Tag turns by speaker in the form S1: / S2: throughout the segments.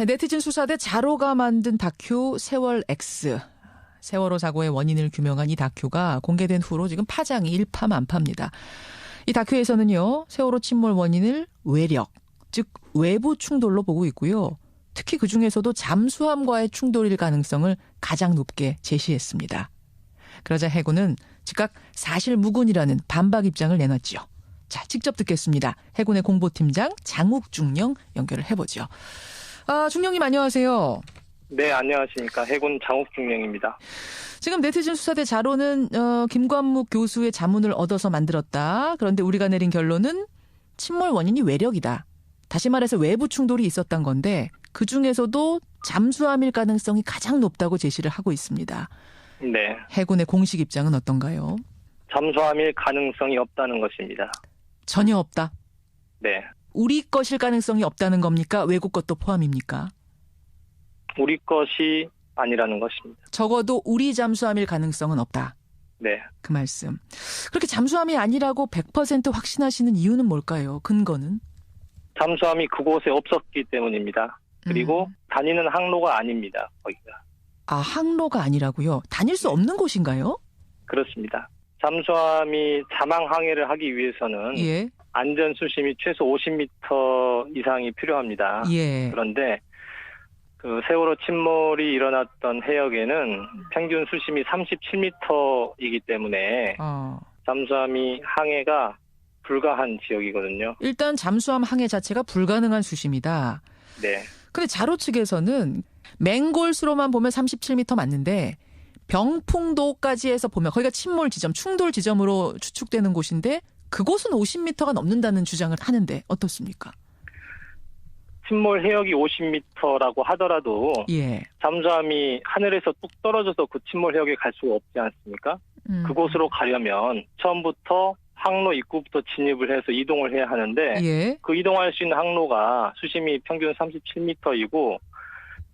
S1: 네티즌 수사대 자로가 만든 다큐 세월 X. 세월호 사고의 원인을 규명한 이 다큐가 공개된 후로 지금 파장이 일파만파입니다. 이 다큐에서는요, 세월호 침몰 원인을 외력, 즉 외부 충돌로 보고 있고요. 특히 그중에서도 잠수함과의 충돌일 가능성을 가장 높게 제시했습니다. 그러자 해군은 즉각 사실무근이라는 반박 입장을 내놨죠. 자, 직접 듣겠습니다. 해군의 공보팀장 장욱중령 연결을 해보죠. 중령님 안녕하세요.
S2: 네, 안녕하십니까. 해군 장욱중령입니다.
S1: 지금 네티즌 수사대 자로는 김관묵 교수의 자문을 얻어서 만들었다. 그런데 우리가 내린 결론은 침몰 원인이 외력이다. 다시 말해서 외부 충돌이 있었던 건데 그중에서도 잠수함일 가능성이 가장 높다고 제시를 하고 있습니다.
S2: 네.
S1: 해군의 공식 입장은 어떤가요?
S2: 잠수함일 가능성이 없다는 것입니다.
S1: 전혀 없다?
S2: 네.
S1: 우리 것일 가능성이 없다는 겁니까? 외국 것도 포함입니까?
S2: 우리 것이 아니라는 것입니다.
S1: 적어도 우리 잠수함일 가능성은 없다.
S2: 네.
S1: 그 말씀. 그렇게 잠수함이 아니라고 100% 확신하시는 이유는 뭘까요? 근거는?
S2: 잠수함이 그곳에 없었기 때문입니다. 그리고 다니는 항로가 아닙니다. 거기가.
S1: 아, 항로가 아니라고요? 다닐 수 없는 곳인가요?
S2: 그렇습니다. 잠수함이 자망 항해를 하기 위해서는
S1: 예.
S2: 안전 수심이 최소 50m 이상이 필요합니다.
S1: 예.
S2: 그런데 그 세월호 침몰이 일어났던 해역에는 평균 수심이 37m이기 때문에 잠수함이 항해가 불가한 지역이거든요.
S1: 일단 잠수함 항해 자체가 불가능한 수심이다.
S2: 네.
S1: 근데 자로 측에서는 맹골수로만 보면 37m 맞는데 병풍도까지 해서 보면 거기가 침몰 지점, 충돌 지점으로 추측되는 곳인데 그곳은 50m가 넘는다는 주장을 하는데 어떻습니까?
S2: 침몰 해역이 50m라고 하더라도
S1: 예.
S2: 잠수함이 하늘에서 뚝 떨어져서 그 침몰 해역에 갈 수가 없지 않습니까? 그곳으로 가려면 처음부터 항로 입구부터 진입을 해서 이동을 해야 하는데
S1: 예.
S2: 그 이동할 수 있는 항로가 수심이 평균 37m이고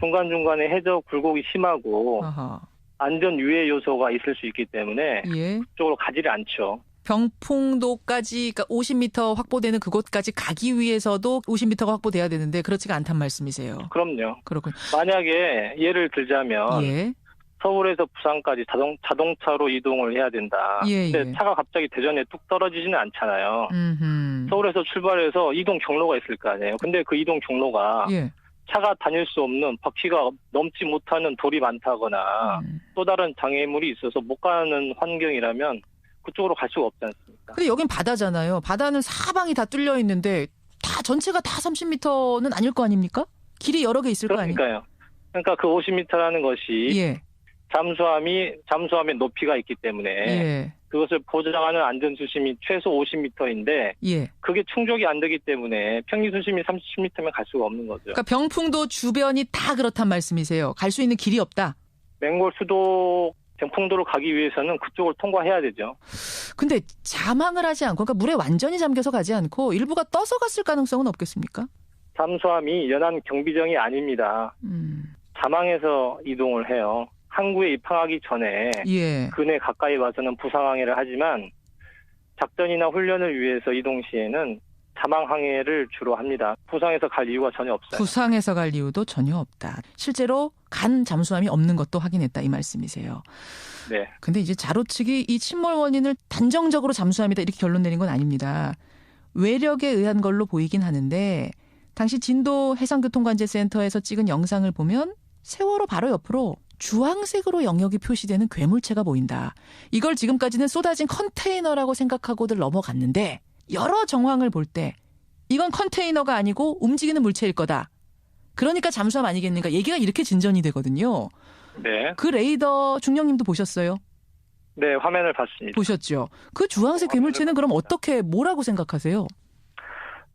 S2: 중간중간에 해저 굴곡이 심하고
S1: 아하.
S2: 안전 유해 요소가 있을 수 있기 때문에
S1: 예.
S2: 그쪽으로 가지를 않죠.
S1: 병풍도까지 그러니까 50m 확보되는 그곳까지 가기 위해서도 50m가 확보돼야 되는데 그렇지가 않단 말씀이세요.
S2: 그럼요.
S1: 그렇군요.
S2: 만약에 예를 들자면
S1: 예.
S2: 서울에서 부산까지 자동차로 이동을 해야 된다.
S1: 예,
S2: 근데
S1: 예.
S2: 차가 갑자기 대전에 뚝 떨어지지는 않잖아요.
S1: 음흠.
S2: 서울에서 출발해서 이동 경로가 있을 거 아니에요. 근데 그 이동 경로가
S1: 예.
S2: 차가 다닐 수 없는 바퀴가 넘지 못하는 돌이 많다거나 또 다른 장애물이 있어서 못 가는 환경이라면 그쪽으로 갈 수가 없지 않습니까?
S1: 근데 여긴 바다잖아요. 바다는 사방이 다 뚫려 있는데 다 전체가 다 30m는 아닐 거 아닙니까? 길이 여러 개 있을 거 아니에요?
S2: 그러니까요. 그러니까 그 50m라는 것이
S1: 예.
S2: 잠수함의 높이가 있기 때문에
S1: 예.
S2: 그것을 보장하는 안전 수심이 최소 50m인데
S1: 예.
S2: 그게 충족이 안 되기 때문에 평균 수심이 37m면 갈 수가 없는 거죠.
S1: 그러니까 병풍도 주변이 다 그렇단 말씀이세요. 갈 수 있는 길이 없다.
S2: 맹골 수도 병풍도로 가기 위해서는 그쪽을 통과해야 되죠. 근데
S1: 자망을 하지 않고 그러니까 물에 완전히 잠겨서 가지 않고 일부가 떠서 갔을 가능성은 없겠습니까?
S2: 잠수함이 연안 경비정이 아닙니다. 자망해서 이동을 해요. 항구에 입항하기 전에
S1: 예.
S2: 근해 가까이 와서는 부상항해를 하지만 작전이나 훈련을 위해서 이동 시에는 자망 항해를 주로 합니다. 부상해서 갈 이유가 전혀 없어요.
S1: 부상해서 갈 이유도 전혀 없다. 실제로 간 잠수함이 없는 것도 확인했다 이 말씀이세요.
S2: 네.
S1: 근데 이제 자로 측이 이 침몰 원인을 단정적으로 잠수함이다 이렇게 결론 내린 건 아닙니다. 외력에 의한 걸로 보이긴 하는데 당시 진도 해상교통관제센터에서 찍은 영상을 보면 세월호 바로 옆으로 주황색으로 영역이 표시되는 괴물체가 보인다. 이걸 지금까지는 쏟아진 컨테이너라고 생각하고들 넘어갔는데 여러 정황을 볼 때 이건 컨테이너가 아니고 움직이는 물체일 거다. 그러니까 잠수함 아니겠는가 얘기가 이렇게 진전이 되거든요.
S2: 네.
S1: 그 레이더 중령님도 보셨어요?
S2: 네, 화면을 봤습니다.
S1: 보셨죠? 그 주황색 괴물체는 그럼 어떻게 뭐라고 생각하세요?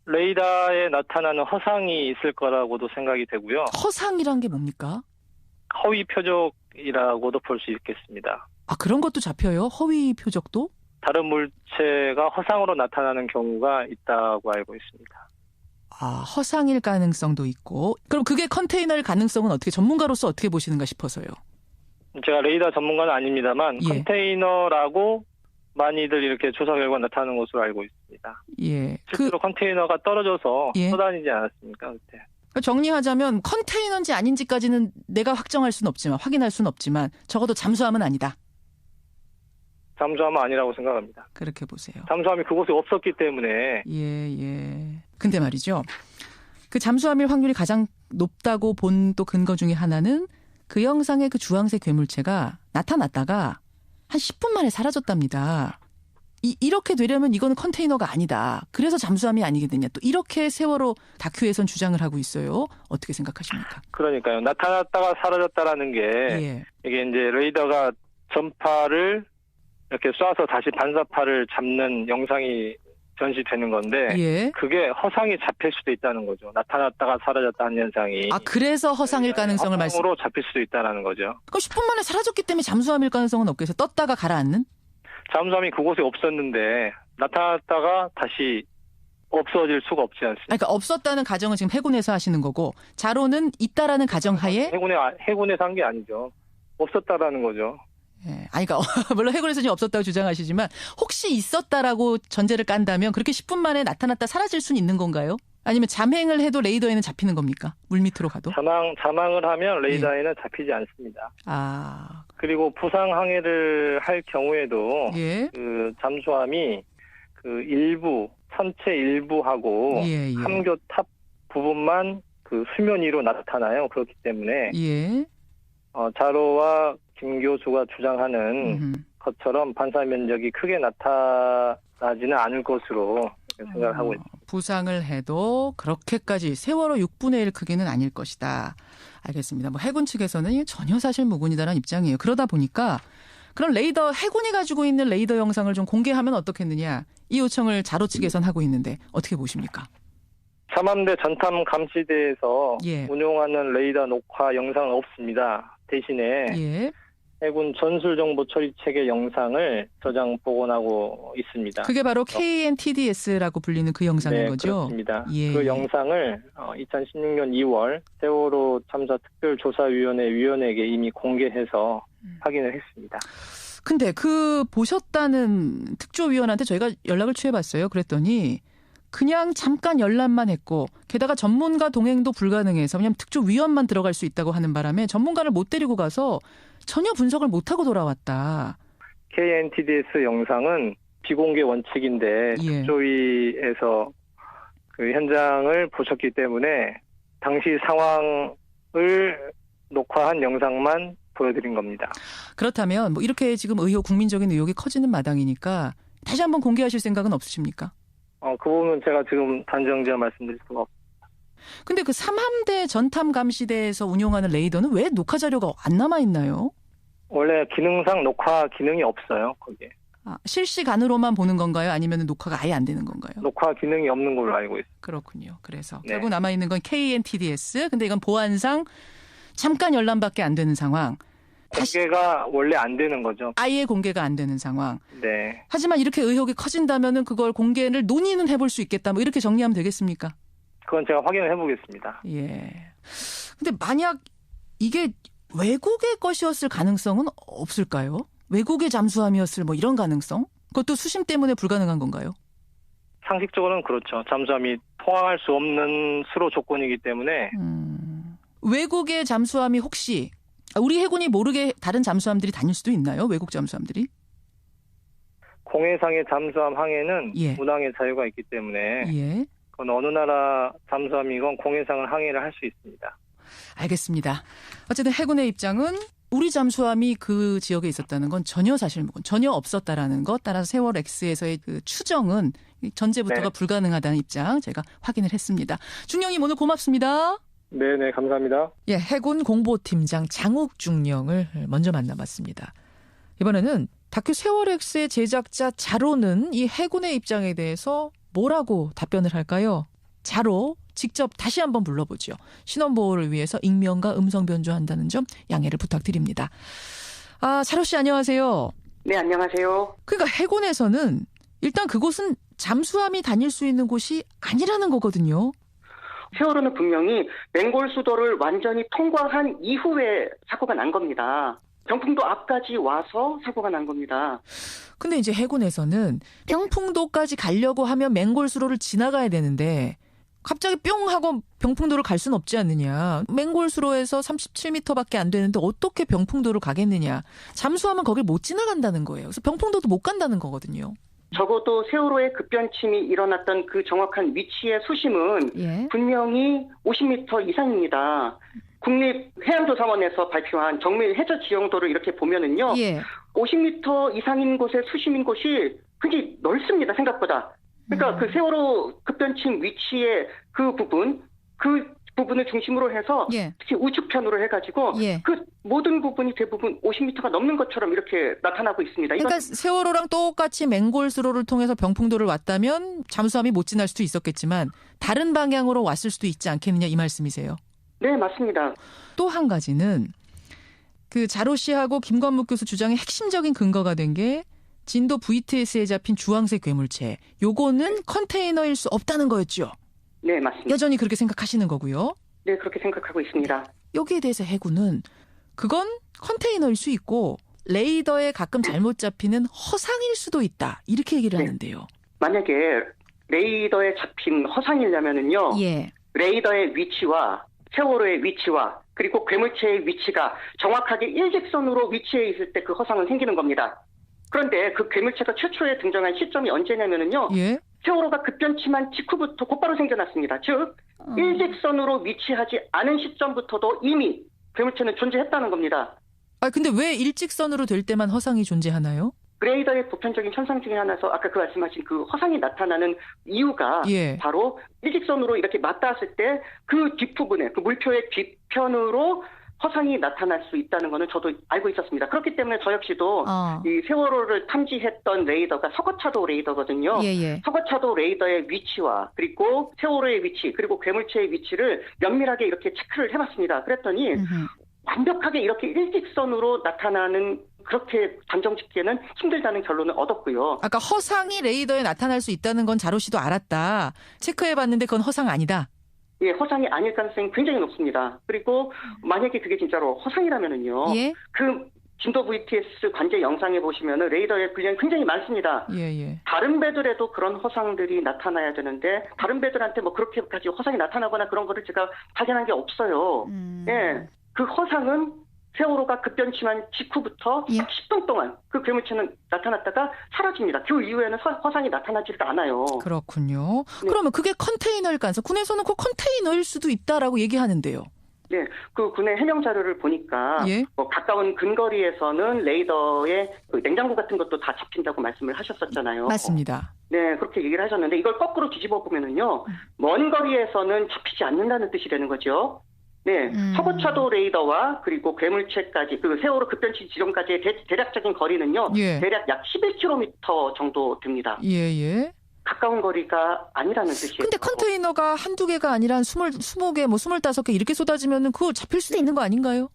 S2: 레이더에 나타나는 허상이 있을 거라고도 생각이 되고요.
S1: 허상이란 게 뭡니까?
S2: 허위 표적이라고도 볼 수 있겠습니다.
S1: 아, 그런 것도 잡혀요? 허위 표적도?
S2: 다른 물체가 허상으로 나타나는 경우가 있다고 알고 있습니다.
S1: 아, 허상일 가능성도 있고. 그럼 그게 컨테이너일 가능성은 어떻게 전문가로서 어떻게 보시는가 싶어서요.
S2: 제가 레이더 전문가는 아닙니다만
S1: 예.
S2: 컨테이너라고 많이들 이렇게 조사 결과 나타나는 것으로 알고 있습니다.
S1: 예.
S2: 실제로 컨테이너가 떨어져서
S1: 예.
S2: 쏟아지지 않았습니까? 그때.
S1: 정리하자면 컨테이너인지 아닌지까지는 내가 확정할 수는 없지만 확인할 수는 없지만 적어도 잠수함은 아니다.
S2: 잠수함은 아니라고 생각합니다.
S1: 그렇게 보세요.
S2: 잠수함이 그곳에 없었기 때문에.
S1: 예. 근데 말이죠. 그 잠수함일 확률이 가장 높다고 본 또 근거 중에 하나는 그 영상의 그 주황색 괴물체가 나타났다가 한 10분 만에 사라졌답니다. 이렇게 되려면 이거는 컨테이너가 아니다. 그래서 잠수함이 아니겠느냐. 또 이렇게 세월호 다큐에선 주장을 하고 있어요. 어떻게 생각하십니까?
S2: 그러니까요. 나타났다가 사라졌다라는 게
S1: 예.
S2: 이게 이제 레이더가 전파를 이렇게 쏴서 다시 반사파를 잡는 영상이 전시되는 건데
S1: 예.
S2: 그게 허상이 잡힐 수도 있다는 거죠. 나타났다가 사라졌다는 현상이.
S1: 그래서 허상일 가능성을
S2: 허상으로 잡힐 수도 있다는 거죠.
S1: 그럼 10분 만에 사라졌기 때문에 잠수함일 가능성은 없겠어요. 떴다가 가라앉는?
S2: 잠수함이 그곳에 없었는데 나타났다가 다시 없어질 수가 없지 않습니까?
S1: 그러니까 없었다는 가정은 지금 해군에서 하시는 거고 자로는 있다라는 가정하에
S2: 해군에서 한 게 아니죠. 없었다라는 거죠.
S1: 예. 그러니까 물론 해군에서 지금 없었다고 주장하시지만 혹시 있었다라고 전제를 깐다면 그렇게 10분 만에 나타났다 사라질 수는 있는 건가요? 아니면 잠행을 해도 레이더에는 잡히는 겁니까? 물 밑으로 가도?
S2: 잠항을 하면 레이더에는 잡히지 않습니다. 그리고 부상 항해를 할 경우에도
S1: 예.
S2: 그 잠수함이 그 일부 선체 일부하고 함교 탑 부분만 그 수면 위로 나타나요. 그렇기 때문에 자로와 김 교수가 주장하는 것처럼 반사 면적이 크게 나타나지는 않을 것으로 생각을 하고 있습니다.
S1: 부상을 해도 그렇게까지 세월호 6분의 1 크기는 아닐 것이다. 알겠습니다. 해군 측에서는 전혀 사실 무근이다라는 입장이에요. 그러다 보니까 그럼 해군이 가지고 있는 레이더 영상을 좀 공개하면 어떻겠느냐. 이 요청을 자로 측에선 하고 있는데 어떻게 보십니까?
S2: 삼함대 전탐 감시대에서 운용하는 레이더 녹화 영상은 없습니다. 대신에 해군 전술정보 처리 체계 영상을 저장 복원하고 있습니다.
S1: 그게 바로 KNTDS라고 불리는 그 영상인 거죠?
S2: 그렇습니다. 그 영상을 2016년 2월 세월호 참사 특별조사위원회 위원에게 이미 공개해서 확인을 했습니다.
S1: 근데 보셨다는 특조위원한테 저희가 연락을 취해봤어요. 그랬더니 그냥 잠깐 열람만 했고 게다가 전문가 동행도 불가능해서 그냥 특조위원만 들어갈 수 있다고 하는 바람에 전문가를 못 데리고 가서 전혀 분석을 못하고 돌아왔다.
S2: KNTDS 영상은 비공개 원칙인데 특조위에서 그 현장을 보셨기 때문에 당시 상황을 녹화한 영상만 보여드린 겁니다.
S1: 그렇다면 이렇게 지금 국민적인 의혹이 커지는 마당이니까 다시 한번 공개하실 생각은 없으십니까?
S2: 그 부분은 제가 지금 단정지어 말씀드릴 수가 없습니다.
S1: 근데 그 삼함대 전탐감시대에서 운용하는 레이더는 왜 녹화 자료가 안 남아있나요?
S2: 원래 기능상 녹화 기능이 없어요, 거기에.
S1: 실시간으로만 보는 건가요? 아니면 녹화가 아예 안 되는 건가요?
S2: 녹화 기능이 없는 걸로 알고 있습니다.
S1: 그렇군요. 그래서 결국 남아있는 건 KNTDS. 근데 이건 보안상 잠깐 열람밖에 안 되는 상황.
S2: 공개가 원래 안 되는 거죠.
S1: 아예 공개가 안 되는 상황.
S2: 네.
S1: 하지만 이렇게 의혹이 커진다면은 그걸 공개를 논의는 해볼 수 있겠다. 이렇게 정리하면 되겠습니까?
S2: 그건 제가 확인을 해보겠습니다.
S1: 근데 만약 이게 외국의 것이었을 가능성은 없을까요? 외국의 잠수함이었을 이런 가능성? 그것도 수심 때문에 불가능한 건가요?
S2: 상식적으로는 그렇죠. 잠수함이 통항할 수 없는 수로 조건이기 때문에.
S1: 외국의 잠수함이 혹시 우리 해군이 모르게 다른 잠수함들이 다닐 수도 있나요? 외국 잠수함들이?
S2: 공해상의 잠수함 항해는 운항의 자유가 있기 때문에 그건 어느 나라 잠수함이건 공해상을 항해를 할 수 있습니다.
S1: 알겠습니다. 어쨌든 해군의 입장은 우리 잠수함이 그 지역에 있었다는 건 전혀 사실무근, 전혀 없었다라는 것. 따라서 세월 X에서의 그 추정은 전제부터가 불가능하다는 입장 제가 확인을 했습니다. 중령님 오늘 고맙습니다.
S2: 네네, 감사합니다.
S1: 해군 공보팀장 장욱 중령을 먼저 만나봤습니다. 이번에는 다큐 세월X의 제작자 자로는 이 해군의 입장에 대해서 뭐라고 답변을 할까요? 자로 직접 다시 한번 불러보죠. 신원보호를 위해서 익명과 음성 변조한다는 점 양해를 부탁드립니다. 자로 씨 안녕하세요.
S3: 네, 안녕하세요.
S1: 그러니까 해군에서는 일단 그곳은 잠수함이 다닐 수 있는 곳이 아니라는 거거든요.
S3: 세월호는 분명히 맹골 수도를 완전히 통과한 이후에 사고가 난 겁니다. 병풍도 앞까지 와서 사고가 난 겁니다.
S1: 근데 이제 해군에서는 병풍도까지 가려고 하면 맹골 수로를 지나가야 되는데 갑자기 뿅 하고 병풍도를 갈 수는 없지 않느냐. 맹골수로에서 37m밖에 안 되는데 어떻게 병풍도를 가겠느냐. 잠수하면 거길 못 지나간다는 거예요. 그래서 병풍도도 못 간다는 거거든요.
S3: 적어도 세월호의 급변침이 일어났던 그 정확한 위치의 수심은
S1: 예.
S3: 분명히 50m 이상입니다. 국립해양조사원에서 발표한 정밀 해저 지형도를 이렇게 보면은요.
S1: 예.
S3: 50m 이상인 곳의 수심인 곳이 굉장히 넓습니다. 생각보다. 그러니까 그 세월호 급변침 위치의 그 부분을 중심으로 해서
S1: 예.
S3: 특히 우측편으로 해가지고
S1: 예.
S3: 그 모든 부분이 대부분 50m가 넘는 것처럼 이렇게 나타나고 있습니다.
S1: 그러니까 세월호랑 똑같이 맹골수로를 통해서 병풍도를 왔다면 잠수함이 못 지날 수도 있었겠지만 다른 방향으로 왔을 수도 있지 않겠느냐 이 말씀이세요?
S3: 네, 맞습니다.
S1: 또 한 가지는 그 자로 씨하고 김관묵 교수 주장의 핵심적인 근거가 된 게 진도 VTS에 잡힌 주황색 괴물체. 요거는 컨테이너일 수 없다는 거였죠?
S3: 네, 맞습니다.
S1: 여전히 그렇게 생각하시는 거고요.
S3: 네, 그렇게 생각하고 있습니다.
S1: 여기에 대해서 해군은 그건 컨테이너일 수 있고 레이더에 가끔 잘못 잡히는 허상일 수도 있다. 이렇게 얘기를 하는데요.
S3: 만약에 레이더에 잡힌 허상이려면은요.
S1: 예.
S3: 레이더의 위치와 세월호의 위치와 그리고 괴물체의 위치가 정확하게 일직선으로 위치해 있을 때 그 허상은 생기는 겁니다. 그런데 그 괴물체가 최초에 등장한 시점이 언제냐면은요.
S1: 예.
S3: 세월호가 급변침한 직후부터 곧바로 생겨났습니다. 즉 일직선으로 위치하지 않은 시점부터도 이미 괴물체는 존재했다는 겁니다.
S1: 아 근데 왜 일직선으로 될 때만 허상이 존재하나요?
S3: 레이더의 보편적인 현상 중에 하나서 아까 그 말씀하신 그 허상이 나타나는 이유가
S1: 예.
S3: 바로 일직선으로 이렇게 맞닿았을 때 그 뒷부분에 그 물표의 뒤편으로 허상이 나타날 수 있다는 거는 저도 알고 있었습니다. 그렇기 때문에 저 역시도 이 세월호를 탐지했던 레이더가 서거차도 레이더거든요.
S1: 예.
S3: 서거차도 레이더의 위치와 그리고 세월호의 위치 그리고 괴물체의 위치를 면밀하게 이렇게 체크를 해봤습니다. 그랬더니 완벽하게 이렇게 일직선으로 나타나는 그렇게 단정 짓기에는 힘들다는 결론을 얻었고요.
S1: 아까 허상이 레이더에 나타날 수 있다는 건 자로 씨도 알았다. 체크해봤는데 그건 허상 아니다.
S3: 예, 허상이 아닐 가능성이 굉장히 높습니다. 그리고 만약에 그게 진짜로 허상이라면은요.
S1: 예?
S3: 그 진도 VTS 관제 영상에 보시면은 레이더의 분량이 굉장히 많습니다.
S1: 예.
S3: 다른 배들에도 그런 허상들이 나타나야 되는데 다른 배들한테 뭐 그렇게까지 허상이 나타나거나 그런 거를 제가 발견한 게 없어요. 예, 그 허상은 세월호가 급변침한 직후부터
S1: 예.
S3: 10분 동안 그 괴물체는 나타났다가 사라집니다. 그 이후에는 허상이 나타나지도 않아요.
S1: 그렇군요.
S3: 네.
S1: 그러면 그게 컨테이너일 가능성. 군에서는 그 컨테이너일 수도 있다라고 얘기하는데요.
S3: 네, 그 군의 해명 자료를 보니까
S1: 예.
S3: 가까운 근거리에서는 레이더에 그 냉장고 같은 것도 다 잡힌다고 말씀을 하셨었잖아요.
S1: 맞습니다.
S3: 네, 그렇게 얘기를 하셨는데 이걸 거꾸로 뒤집어 보면은요, 먼 거리에서는 잡히지 않는다는 뜻이 되는 거죠. 네, 서거차도 레이더와 그리고 괴물체까지 그 세월호 급변치 지점까지의 대략적인 거리는요,
S1: 예.
S3: 대략 약 11km 정도 됩니다.
S1: 예.
S3: 가까운 거리가 아니라는 뜻이에요.
S1: 근데 컨테이너가 한두 개가 아니라 한 20개, 25개 이렇게 쏟아지면은 그거 잡힐 수도 있는 거 아닌가요?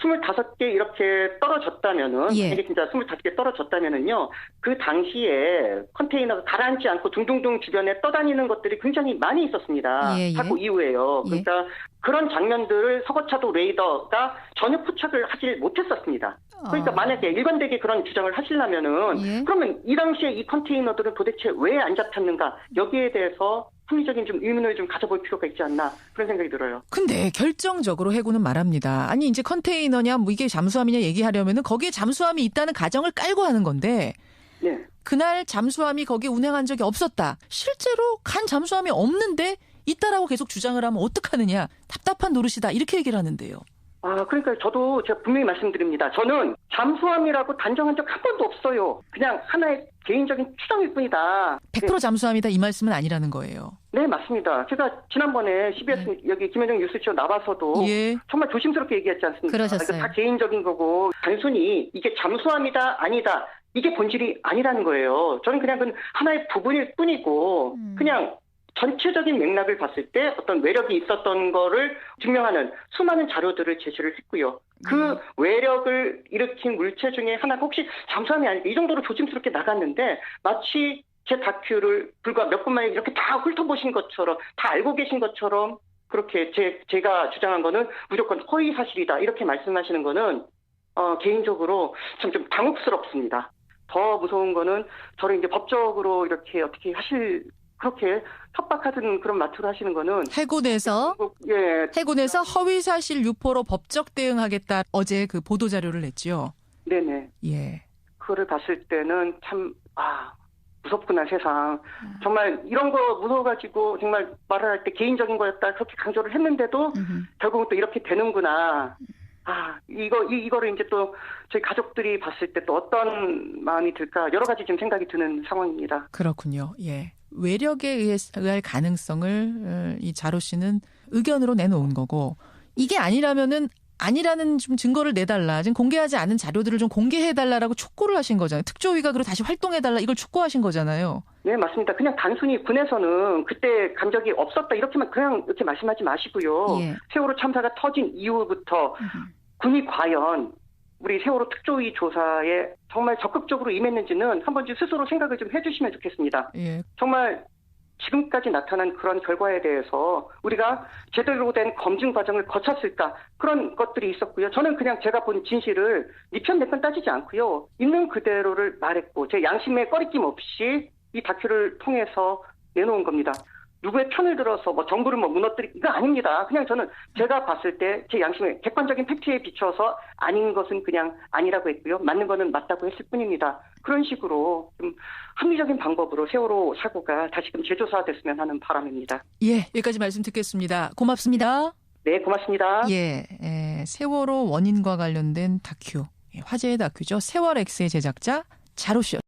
S3: 25개 이렇게 떨어졌다면은,
S1: 예.
S3: 이게 진짜 25개 떨어졌다면은요, 그 당시에 컨테이너가 가라앉지 않고 둥둥둥 주변에 떠다니는 것들이 굉장히 많이 있었습니다.
S1: 예.
S3: 사고 이후에요.
S1: 예.
S3: 그러니까 그런 장면들을 서거차도 레이더가 전혀 포착을 하지 못했었습니다. 그러니까 만약에 일관되게 그런 주장을 하시려면은,
S1: 예.
S3: 그러면 이 당시에 이 컨테이너들은 도대체 왜 안 잡혔는가, 여기에 대해서 합리적인 좀 의문을 좀 가져볼 필요가 있지 않나 그런 생각이 들어요.
S1: 근데 결정적으로 해군은 말합니다. 아니 이제 컨테이너냐 뭐 이게 잠수함이냐 얘기하려면은 거기에 잠수함이 있다는 가정을 깔고 하는 건데
S3: 네.
S1: 그날 잠수함이 거기에 운행한 적이 없었다. 실제로 간 잠수함이 없는데 있다라고 계속 주장을 하면 어떡하느냐. 답답한 노릇이다. 이렇게 얘기를 하는데요.
S3: 그러니까 저도 제가 분명히 말씀드립니다. 저는 잠수함이라고 단정한 적 한 번도 없어요. 그냥 하나의 개인적인 추정일 뿐이다.
S1: 100% 잠수함이다 이 말씀은 아니라는 거예요.
S3: 네, 맞습니다. 제가 지난번에 CBS 여기 김현정 뉴스쇼 나와서도
S1: 예.
S3: 정말 조심스럽게 얘기했지 않습니까?
S1: 그러셨어요.
S3: 다 개인적인 거고 단순히 이게 잠수함이다 아니다 이게 본질이 아니라는 거예요. 저는 그냥 그 하나의 부분일 뿐이고 그냥 전체적인 맥락을 봤을 때 어떤 외력이 있었던 거를 증명하는 수많은 자료들을 제시를 했고요. 그 외력을 일으킨 물체 중에 하나가 혹시 잠수함이 아닐까 이 정도로 조심스럽게 나갔는데 마치 제 다큐를 불과 몇 분 만에 이렇게 다 훑어보신 것처럼 다 알고 계신 것처럼 그렇게 제가 주장한 거는 무조건 허위 사실이다 이렇게 말씀하시는 거는 개인적으로 좀 당혹스럽습니다. 더 무서운 거는 저를 이제 법적으로 이렇게 어떻게 하실 그렇게 협박하던 그런 말투를 하시는 거는
S1: 해군에서
S3: 예,
S1: 해군에서 허위사실 유포로 법적 대응하겠다 어제 그 보도 자료를 냈죠.
S3: 네네.
S1: 예.
S3: 그거를 봤을 때는 참 무섭구나 세상. 정말 이런 거 무서워가지고 정말 말을 할 때 개인적인 거였다 그렇게 강조를 했는데도 결국은 또 이렇게 되는구나. 이거를 이제 또 저희 가족들이 봤을 때 또 어떤 마음이 들까 여러 가지 지금 생각이 드는 상황입니다.
S1: 그렇군요. 예. 외력에 의할 가능성을 이 자로 씨는 의견으로 내놓은 거고 이게 아니라면은 아니라는 좀 증거를 내달라. 지금 공개하지 않은 자료들을 좀 공개해달라라고 촉구를 하신 거잖아요. 특조위가 그리고 다시 활동해달라 이걸 촉구하신 거잖아요.
S3: 네, 맞습니다. 그냥 단순히 군에서는 그때 간 적이 없었다 이렇게만 그냥 이렇게 말씀하지 마시고요.
S1: 예.
S3: 세월호 참사가 터진 이후부터 군이 과연 우리 세월호 특조위 조사에 정말 적극적으로 임했는지는 한 번쯤 스스로 생각을 좀 해주시면 좋겠습니다.
S1: 예.
S3: 정말 지금까지 나타난 그런 결과에 대해서 우리가 제대로 된 검증 과정을 거쳤을까 그런 것들이 있었고요. 저는 그냥 제가 본 진실을 네 편 내 편 따지지 않고요. 있는 그대로를 말했고 제 양심에 꺼리낌 없이 이 다큐를 통해서 내놓은 겁니다. 누구의 편을 들어서 정부를 무너뜨리고 이거 아닙니다. 그냥 저는 제가 봤을 때 제 양심에 객관적인 팩트에 비춰서 아닌 것은 그냥 아니라고 했고요. 맞는 거는 맞다고 했을 뿐입니다. 그런 식으로 좀 합리적인 방법으로 세월호 사고가 다시금 재조사됐으면 하는 바람입니다.
S1: 예, 여기까지 말씀 듣겠습니다. 고맙습니다.
S3: 네, 고맙습니다.
S1: 예, 세월호 원인과 관련된 다큐, 화제의 다큐죠. 세월X의 제작자 자로 씨.